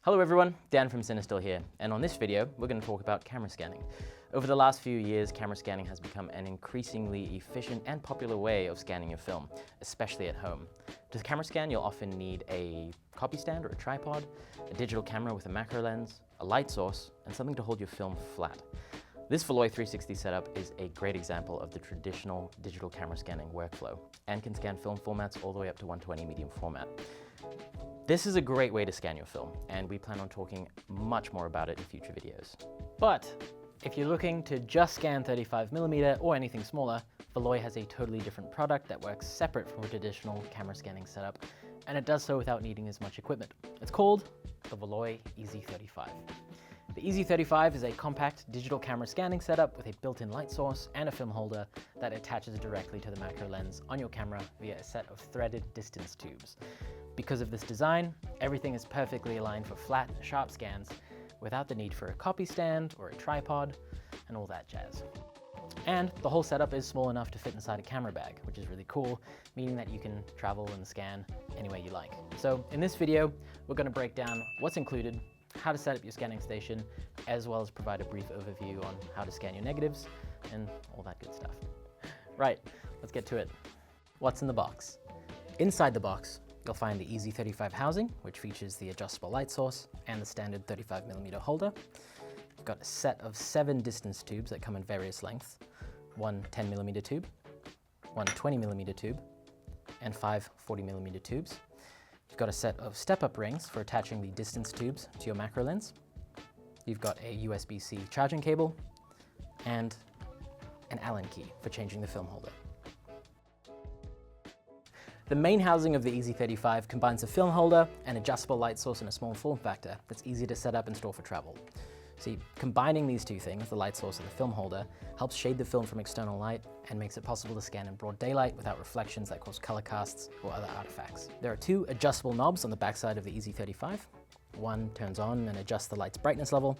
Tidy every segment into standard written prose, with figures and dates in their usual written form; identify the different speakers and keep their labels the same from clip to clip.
Speaker 1: Hello everyone, Dan from CineStill here, and on this video we're going to talk about camera scanning. Over the last few years, camera scanning has become an increasingly efficient and popular way of scanning your film, especially at home. To camera scan, you'll often need a copy stand or a tripod, a digital camera with a macro lens, a light source, and something to hold your film flat. This VALOI 360 setup is a great example of the traditional digital camera scanning workflow and can scan film formats all the way up to 120 medium format. This is a great way to scan your film, and we plan on talking much more about it in future videos.
Speaker 2: But if you're looking to just scan 35mm or anything smaller, VALOI has a totally different product that works separate from a traditional camera scanning setup, and it does so without needing as much equipment. It's called the VALOI Easy35. The Easy35 is a compact digital camera scanning setup with a built-in light source and a film holder that attaches directly to the macro lens on your camera via a set of threaded distance tubes. Because of this design, everything is perfectly aligned for flat, sharp scans without the need for a copy stand or a tripod and all that jazz. And the whole setup is small enough to fit inside a camera bag, which is really cool, meaning that you can travel and scan any way you like. So in this video, we're going to break down what's included, how to set up your scanning station, as well as provide a brief overview on how to scan your negatives and all that good stuff. Right, let's get to it. What's in the box? Inside the box, you'll find the Easy35 housing, which features the adjustable light source and the standard 35mm holder. You've got a set of 7 distance tubes that come in various lengths, one 10mm tube, one 20mm tube, and 5 40mm tubes. You've got a set of step-up rings for attaching the distance tubes to your macro lens. You've got a USB-C charging cable and an Allen key for changing the film holder. The main housing of the Easy35 combines a film holder, an adjustable light source, and a small form factor that's easy to set up and store for travel. See, combining these two things, the light source and the film holder, helps shade the film from external light and makes it possible to scan in broad daylight without reflections that cause color casts or other artifacts. There are 2 adjustable knobs on the backside of the Easy35. One turns on and adjusts the light's brightness level.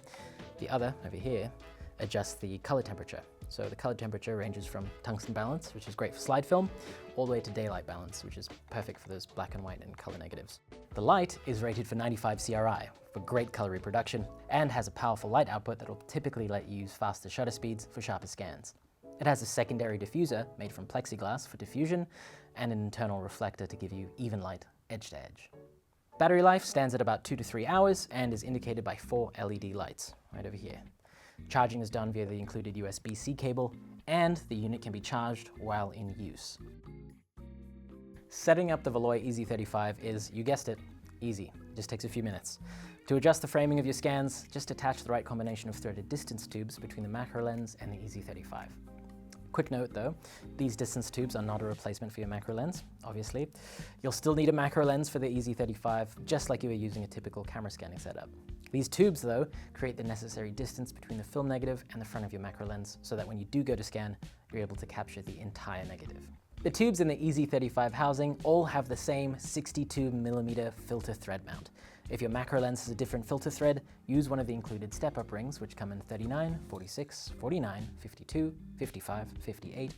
Speaker 2: The other, over here, adjusts the color temperature. So the color temperature ranges from tungsten balance, which is great for slide film, all the way to daylight balance, which is perfect for those black and white and color negatives. The light is rated for 95 CRI for great color reproduction and has a powerful light output that will typically let you use faster shutter speeds for sharper scans. It has a secondary diffuser made from plexiglass for diffusion and an internal reflector to give you even light edge to edge. Battery life stands at about 2 to 3 hours and is indicated by 4 LED lights right over here. Charging is done via the included USB-C cable, and the unit can be charged while in use. Setting up the VALOI Easy35 is, you guessed it, easy. It just takes a few minutes. To adjust the framing of your scans, just attach the right combination of threaded distance tubes between the macro lens and the Easy35. Quick note though, these distance tubes are not a replacement for your macro lens, obviously. You'll still need a macro lens for the Easy35, just like you were using a typical camera scanning setup. These tubes, though, create the necessary distance between the film negative and the front of your macro lens so that when you do go to scan, you're able to capture the entire negative. The tubes in the Easy35 housing all have the same 62mm filter thread mount. If your macro lens has a different filter thread, use one of the included step-up rings, which come in 39, 46, 49, 52, 55, 58,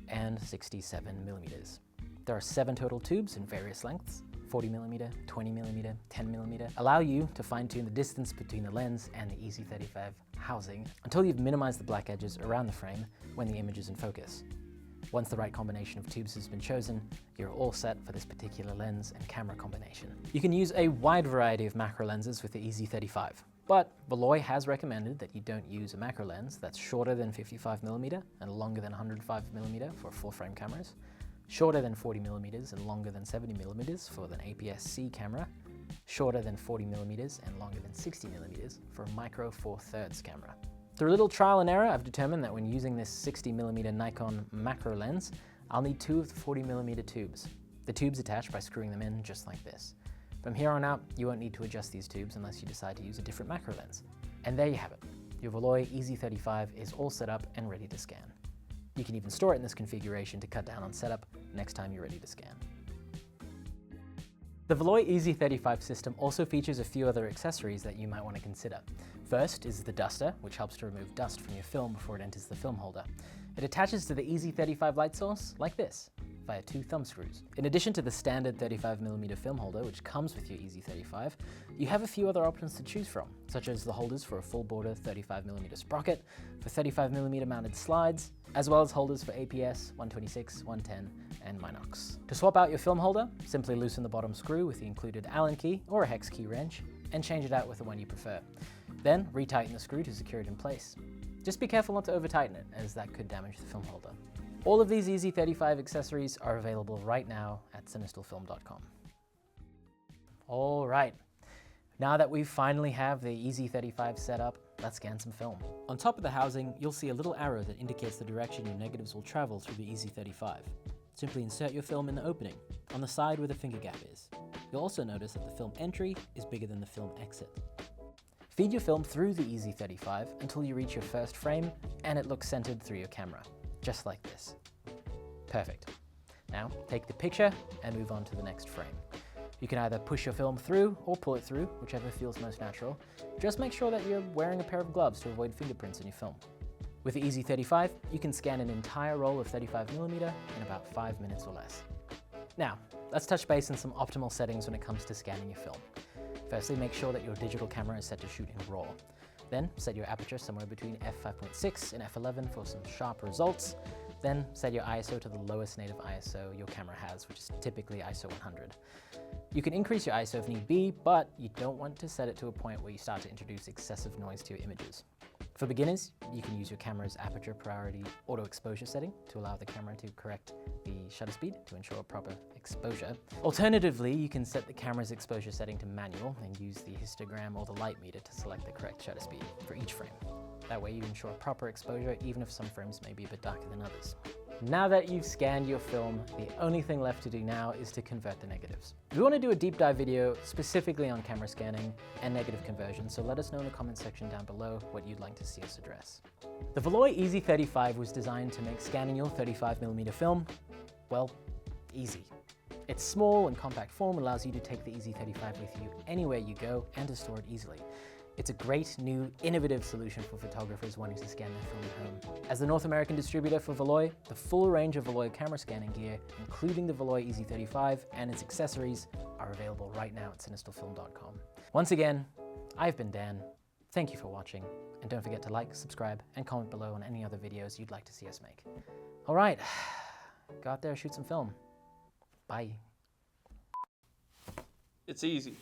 Speaker 2: and 67mm. There are 7 total tubes in various lengths. 40mm, 20mm, 10mm, allow you to fine-tune the distance between the lens and the Easy35 housing until you've minimized the black edges around the frame when the image is in focus. Once the right combination of tubes has been chosen, you're all set for this particular lens and camera combination. You can use a wide variety of macro lenses with the Easy35, but VALOI has recommended that you don't use a macro lens that's shorter than 55mm and longer than 105mm for full-frame cameras, shorter than 40mm and longer than 70mm for an APS-C camera, shorter than 40mm and longer than 60mm for a micro 4/3 camera. Through a little trial and error, I've determined that when using this 60mm Nikon macro lens, I'll need 2 of the 40mm tubes. The tubes attach by screwing them in just like this. From here on out, you won't need to adjust these tubes unless you decide to use a different macro lens. And there you have it. Your VALOI Easy35 is all set up and ready to scan. You can even store it in this configuration to cut down on setup next time you're ready to scan. The VALOI Easy35 system also features a few other accessories that you might want to consider. First is the duster, which helps to remove dust from your film before it enters the film holder. It attaches to the Easy35 light source like this, via 2 thumb screws. In addition to the standard 35mm film holder, which comes with your Easy35, you have a few other options to choose from, such as the holders for a full border 35mm sprocket, for 35mm mounted slides, as well as holders for APS, 126, 110, and Minox. To swap out your film holder, simply loosen the bottom screw with the included Allen key or a hex key wrench, and change it out with the one you prefer. Then retighten the screw to secure it in place. Just be careful not to over-tighten it, as that could damage the film holder. All of these Easy35 accessories are available right now at cinestillfilm.com. All right, now that we finally have the Easy35 set up, let's scan some film. On top of the housing, you'll see a little arrow that indicates the direction your negatives will travel through the Easy35. Simply insert your film in the opening, on the side where the finger gap is. You'll also notice that the film entry is bigger than the film exit. Feed your film through the Easy35 until you reach your first frame and it looks centered through your camera, just like this. Perfect. Now take the picture and move on to the next frame. You can either push your film through or pull it through, whichever feels most natural. Just make sure that you're wearing a pair of gloves to avoid fingerprints in your film. With the Easy35, you can scan an entire roll of 35mm in about 5 minutes or less. Now, let's touch base on some optimal settings when it comes to scanning your film. Firstly, make sure that your digital camera is set to shoot in RAW. Then set your aperture somewhere between f5.6 and f11 for some sharp results. Then set your ISO to the lowest native ISO your camera has, which is typically ISO 100. You can increase your ISO if need be, but you don't want to set it to a point where you start to introduce excessive noise to your images. For beginners, you can use your camera's aperture priority auto exposure setting to allow the camera to correct the shutter speed to ensure proper exposure. Alternatively, you can set the camera's exposure setting to manual and use the histogram or the light meter to select the correct shutter speed for each frame. That way you ensure proper exposure even if some frames may be a bit darker than others. Now that you've scanned your film, the only thing left to do now is to convert the negatives. We want to do a deep dive video specifically on camera scanning and negative conversion, so let us know in the comment section down below what you'd like to see us address. The VALOI Easy35 was designed to make scanning your 35mm film, well, easy. Its small and compact form allows you to take the Easy35 with you anywhere you go and to store it easily. It's a great, new, innovative solution for photographers wanting to scan their film at home. As the North American distributor for VALOI, the full range of VALOI camera scanning gear, including the VALOI Easy35 and its accessories, are available right now at cinestillfilm.com. Once again, I've been Dan. Thank you for watching, and don't forget to like, subscribe, and comment below on any other videos you'd like to see us make. All right, go out there, shoot some film. Bye.
Speaker 3: It's easy.